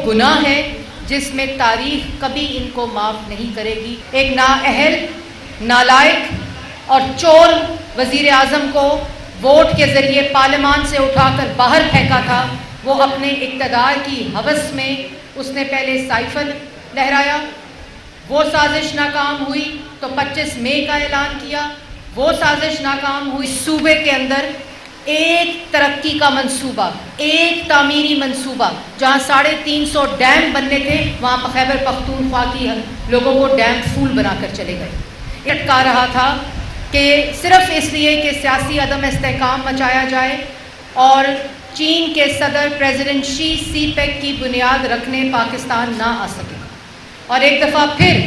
گناہ ہے جس میں تاریخ کبھی ان کو معاف نہیں کرے گی۔ ایک نااہل، نالائق اور چور وزیر اعظم کو ووٹ کے ذریعے پارلیمان سے اٹھا کر باہر پھینکا تھا۔ وہ اپنے اقتدار کی ہوس میں اس نے پہلے سائفر لہرایا، وہ سازش ناکام ہوئی تو 25 مئی کا اعلان کیا، وہ سازش ناکام ہوئی۔ صوبے کے اندر ایک ترقی کا منصوبہ، ایک تعمیری منصوبہ، جہاں 350 ڈیم بننے تھے وہاں خیبر پختونخوا کی لوگوں کو ڈیم فول بنا کر چلے گئے۔ لٹکا رہا تھا کہ صرف اس لیے کہ سیاسی عدم استحکام مچایا جائے اور چین کے صدر پریزیڈنٹ شی سی پیک کی بنیاد رکھنے پاکستان نہ آ سکے۔ اور ایک دفعہ پھر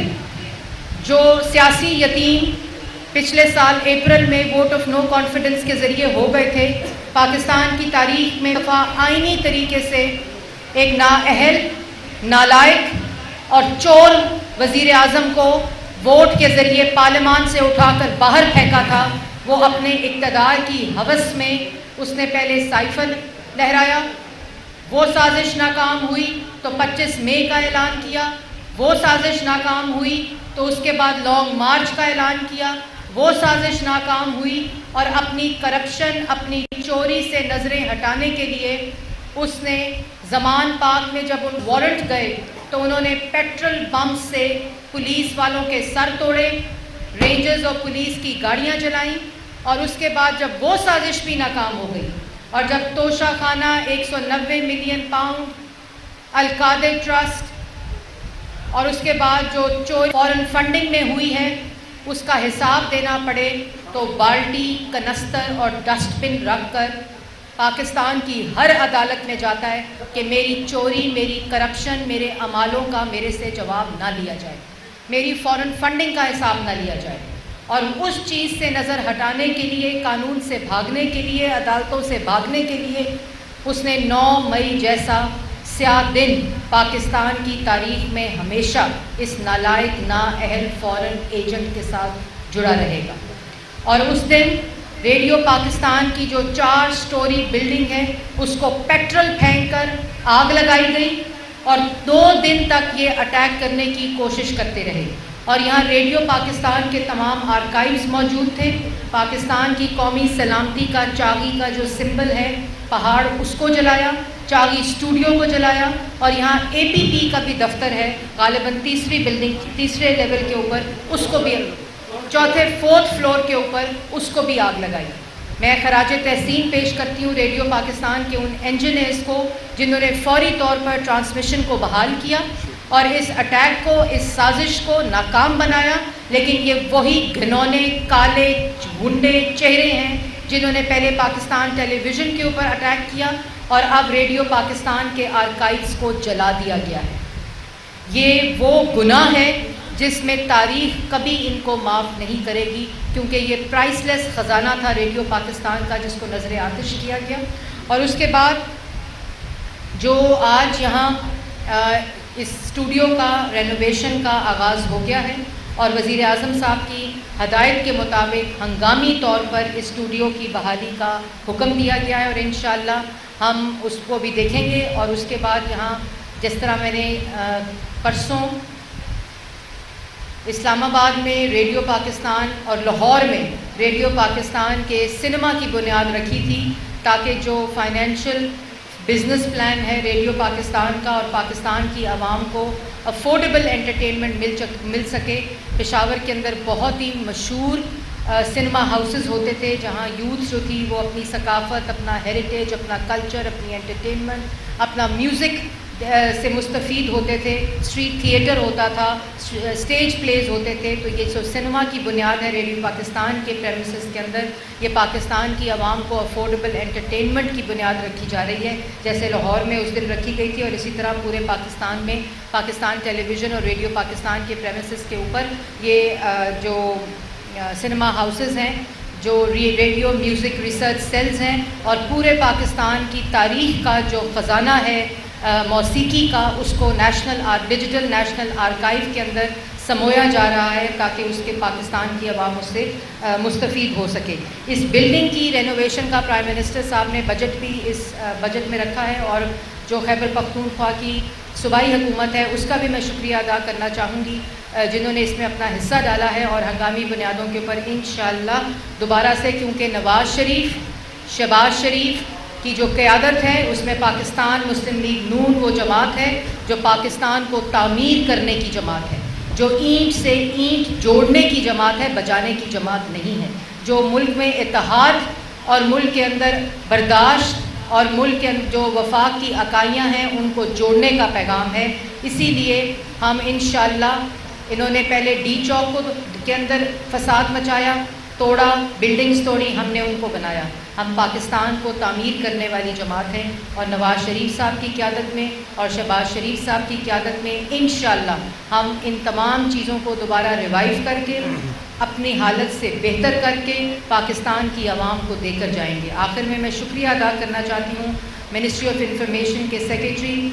جو سیاسی یتیم پچھلے سال اپریل میں ووٹ آف نو کانفیڈنس کے ذریعے ہو گئے تھے، پاکستان کی تاریخ میں دفعہ آئینی طریقے سے ایک نااہل، نالائق اور چور وزیر اعظم کو ووٹ کے ذریعے پارلیمان سے اٹھا کر باہر پھینکا تھا۔ وہ اپنے اقتدار کی ہوس میں اس نے پہلے سائفر لہرایا، وہ سازش ناکام ہوئی تو 25 مئی کا اعلان کیا، وہ سازش ناکام ہوئی تو اس کے بعد لانگ مارچ کا اعلان کیا، وہ سازش ناکام ہوئی اور اپنی کرپشن، اپنی چوری سے نظریں ہٹانے کے لیے اس نے زمان پاک میں جب ان وارنٹ گئے تو انہوں نے پیٹرول بم سے پولیس والوں کے سر توڑے، رینجرز اور پولیس کی گاڑیاں جلائیں، اور اس کے بعد جب وہ سازش بھی ناکام ہو گئی اور جب توشہ خانہ 190 ملین پاؤنڈ، القادر ٹرسٹ اور اس کے بعد جو چوری فورن فنڈنگ میں ہوئی ہے اس کا حساب دینا پڑے، تو بالٹی، کنستر اور ڈسٹ بن رکھ کر پاکستان کی ہر عدالت میں جاتا ہے کہ میری چوری، میری کرپشن، میرے اعمالوں کا میرے سے جواب نہ لیا جائے، میری فورن فنڈنگ کا حساب نہ لیا جائے۔ اور اس چیز سے نظر ہٹانے کے لیے، قانون سے بھاگنے کے لیے، عدالتوں سے بھاگنے کے لیے اس نے 9 مئی جیسا سیاہ دن پاکستان کی تاریخ میں ہمیشہ اس نالائق، نااہل فورن ایجنٹ کے ساتھ جڑا رہے گا۔ اور اس دن ریڈیو پاکستان کی جو 4 سٹوری بلڈنگ ہے اس کو پیٹرول پھینک کر آگ لگائی گئی اور 2 دن تک یہ اٹیک کرنے کی کوشش کرتے رہے۔ اور یہاں ریڈیو پاکستان کے تمام آرکائیوز موجود تھے۔ پاکستان کی قومی سلامتی کا چاغی کا جو سمبل ہے پہاڑ، اس کو جلایا، چاغی اسٹوڈیو کو جلایا، اور یہاں اے پی پی کا بھی دفتر ہے غالباً تیسری بلڈنگ، تیسرے لیول کے اوپر، اس کو بھی 4 فلور کے اوپر اس کو بھی آگ لگائی۔ میں خراج تحسین پیش کرتی ہوں ریڈیو پاکستان کے ان انجینئرز کو جنہوں نے فوری طور پر ٹرانسمیشن کو بحال کیا اور اس اٹیک کو، اس سازش کو ناکام بنایا۔ لیکن یہ وہی گھنونے، کالے، گنڈے چہرے ہیں جنہوں نے پہلے پاکستان ٹیلی ویژن کے اوپر اٹیک کیا اور اب ریڈیو پاکستان کے آرکائیوز کو جلا دیا گیا ہے۔ یہ وہ گناہ ہے جس میں تاریخ کبھی ان کو معاف نہیں کرے گی، کیونکہ یہ پرائس لیس خزانہ تھا ریڈیو پاکستان کا جس کو نظر آتش کیا گیا۔ اور اس کے بعد جو آج یہاں اس اسٹوڈیو کا رینوویشن کا آغاز ہو گیا ہے اور وزیر اعظم صاحب کی ہدایت کے مطابق ہنگامی طور پر اس اسٹوڈیو کی بحالی کا حکم دیا گیا ہے، اور انشاءاللہ ہم اس کو بھی دیکھیں گے۔ اور اس کے بعد یہاں جس طرح میں نے پرسوں اسلام آباد میں ریڈیو پاکستان اور لاہور میں ریڈیو پاکستان کے سنیما کی بنیاد رکھی تھی تاکہ جو فائنینشیل بزنس پلان ہے ریڈیو پاکستان کا اور پاکستان کی عوام کو افورڈیبل انٹرٹینمنٹ مل سکے۔ پشاور کے اندر بہت ہی مشہور سنیما ہاؤسز ہوتے تھے جہاں یوتھ جو تھی وہ اپنی ثقافت، اپنا ہیریٹیج، اپنا کلچر، اپنی انٹرٹینمنٹ، اپنا میوزک سے مستفید ہوتے تھے۔ اسٹریٹ تھیٹر ہوتا تھا، اسٹیج پلیز ہوتے تھے۔ تو یہ جو سنیما کی بنیاد ہے ریڈیو پاکستان کے پریمیسز کے اندر، یہ پاکستان کی عوام کو افورڈیبل انٹرٹینمنٹ کی بنیاد رکھی جا رہی ہے، جیسے لاہور میں اس دن رکھی گئی تھی، اور اسی طرح پورے پاکستان میں پاکستان ٹیلی ویژن اور ریڈیو پاکستان کے پریمیسز کے اوپر یہ جو سنیما ہاؤسز ہیں، جو ریڈیو میوزک ریسرچ سیلز ہیں، اور پورے پاکستان کی تاریخ کا جو خزانہ ہے موسیقی کا، اس کو ڈیجیٹل نیشنل آرکائیو کے اندر سمویا جا رہا ہے تاکہ اس کے پاکستان کی عوام اس سے مستفید ہو سکے۔ اس بلڈنگ کی رینوویشن کا پرائم منسٹر صاحب نے بجٹ بھی اس بجٹ میں رکھا ہے، اور جو خیبر پختونخوا کی صوبائی حکومت ہے اس کا بھی میں شکریہ ادا کرنا چاہوں گی جنہوں نے اس میں اپنا حصہ ڈالا ہے، اور ہنگامی بنیادوں کے اوپر انشاءاللہ دوبارہ سے، کیونکہ نواز شریف، شہباز شریف کی جو قیادت ہے اس میں پاکستان مسلم لیگ نون وہ جماعت ہے جو پاکستان کو تعمیر کرنے کی جماعت ہے، جو اینٹ سے اینٹ جوڑنے کی جماعت ہے، بجانے کی جماعت نہیں ہے، جو ملک میں اتحاد اور ملک کے اندر برداشت اور ملک کے جو وفاق کی اکائیاں ہیں ان کو جوڑنے کا پیغام ہے۔ اسی لیے ہم انشاءاللہ، انہوں نے پہلے ڈی چوک کے اندر فساد مچایا، توڑا، بلڈنگز توڑی، ہم نے ان کو بنایا۔ ہم پاکستان کو تعمیر کرنے والی جماعت ہیں، اور نواز شریف صاحب کی قیادت میں اور شہباز شریف صاحب کی قیادت میں انشاءاللہ ہم ان تمام چیزوں کو دوبارہ ریوائیو کر کے اپنی حالت سے بہتر کر کے پاکستان کی عوام کو دے کر جائیں گے۔ آخر میں شکریہ ادا کرنا چاہتی ہوں منسٹری آف انفارمیشن کے سیکریٹری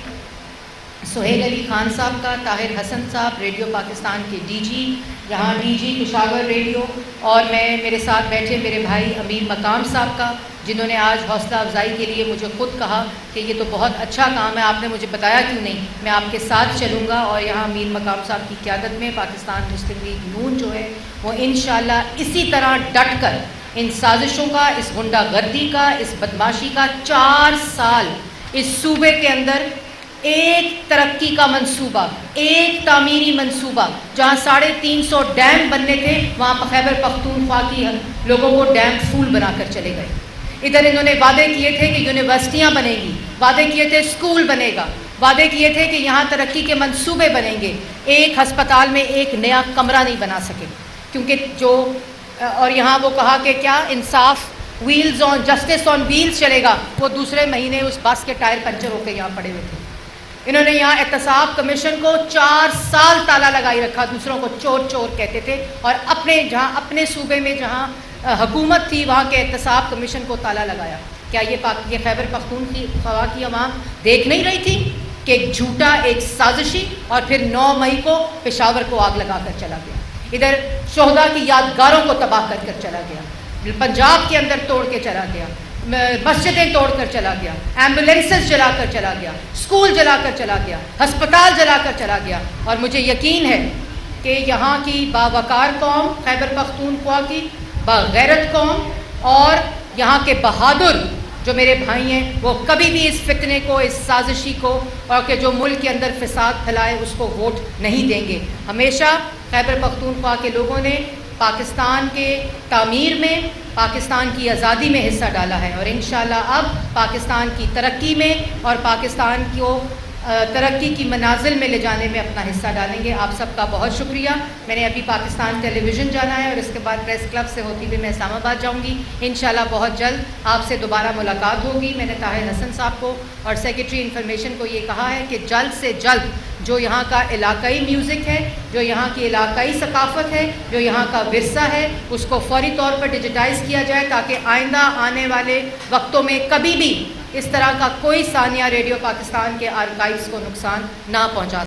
سہیل علی خان صاحب کا، طاہر حسن صاحب ریڈیو پاکستان کے ڈی جی، یہاں ڈی جی پشاور ریڈیو، اور میرے ساتھ بیٹھے میرے بھائی امیر مقام صاحب کا، جنہوں نے آج حوصلہ افزائی کے لیے مجھے خود کہا کہ یہ تو بہت اچھا کام ہے، آپ نے مجھے بتایا کیوں نہیں، میں آپ کے ساتھ چلوں گا۔ اور یہاں امیر مقام صاحب کی قیادت میں پاکستان مسلم لیگ نون جو ہے وہ انشاءاللہ اسی طرح ڈٹ کر ان سازشوں کا، اس غنڈہ گردی کا، اس بدماشی کا 4 سال اس صوبے کے اندر ایک ترقی کا منصوبہ، ایک تعمیری منصوبہ، جہاں 350 ڈیم بننے تھے وہاں خیبر پختونخوا کی لوگوں کو ڈیم فول بنا کر چلے گئے۔ ادھر انہوں نے وعدے کیے تھے کہ یونیورسٹیاں بنیں گی، وعدے کیے تھے اسکول بنے گا، وعدے کیے تھے کہ یہاں ترقی کے منصوبے بنیں گے، ایک ہسپتال میں ایک نیا کمرہ نہیں بنا سکے، کیونکہ اور یہاں وہ کہا کہ کیا انصاف ویلز آن جسٹس آن ویلز چلے گا، وہ دوسرے مہینے اس بس کے ٹائر پنچر ہو کے یہاں پڑے ہوئے تھے۔ انہوں نے یہاں احتساب کمیشن کو 4 سال تالا لگائی رکھا، دوسروں کو چور چور کہتے تھے، اور اپنے صوبے میں جہاں حکومت تھی وہاں کے احتساب کمیشن کو تالا لگایا۔ کیا یہ خیبر پختونخوا کی عوام دیکھ نہیں رہی تھی کہ ایک جھوٹا، ایک سازشی، اور پھر 9 مئی کو پشاور کو آگ لگا کر چلا گیا، ادھر شہداء کی یادگاروں کو تباہ کر چلا گیا، پنجاب کے اندر توڑ کے چلا گیا، مسجدیں توڑ کر چلا گیا، ایمبولینسز جلا کر چلا گیا، اسکول جلا کر چلا گیا، ہسپتال جلا کر چلا گیا۔ اور مجھے یقین ہے کہ یہاں کی باوقار قوم، خیبر پختونخوا کی باغیرت قوم، اور یہاں کے بہادر جو میرے بھائی ہیں، وہ کبھی بھی اس فتنے کو، اس سازشی کو، اور کہ جو ملک کے اندر فساد پھیلائے اس کو ووٹ نہیں دیں گے۔ ہمیشہ خیبر پختونخوا کے لوگوں نے پاکستان کے تعمیر میں، پاکستان کی آزادی میں حصہ ڈالا ہے، اور انشاءاللہ اب پاکستان کی ترقی میں اور پاکستان کو ترقی کی منازل میں لے جانے میں اپنا حصہ ڈالیں گے۔ آپ سب کا بہت شکریہ۔ میں نے ابھی پاکستان ٹیلی ویژن جانا ہے، اور اس کے بعد پریس کلب سے ہوتی ہوئی میں اسلام آباد جاؤں گی۔ انشاءاللہ بہت جلد آپ سے دوبارہ ملاقات ہوگی۔ میں نے طاہر حسن صاحب کو اور سیکریٹری انفارمیشن کو یہ کہا ہے کہ جلد سے جلد جو یہاں کا علاقائی میوزک ہے، جو یہاں کی علاقائی ثقافت ہے، جو یہاں کا ورثہ ہے، اس کو فوری طور پر ڈیجیٹائز کیا جائے، تاکہ آئندہ آنے والے وقتوں میں کبھی بھی اس طرح کا کوئی ثانیہ ریڈیو پاکستان کے آرکائیوز کو نقصان نہ پہنچا۔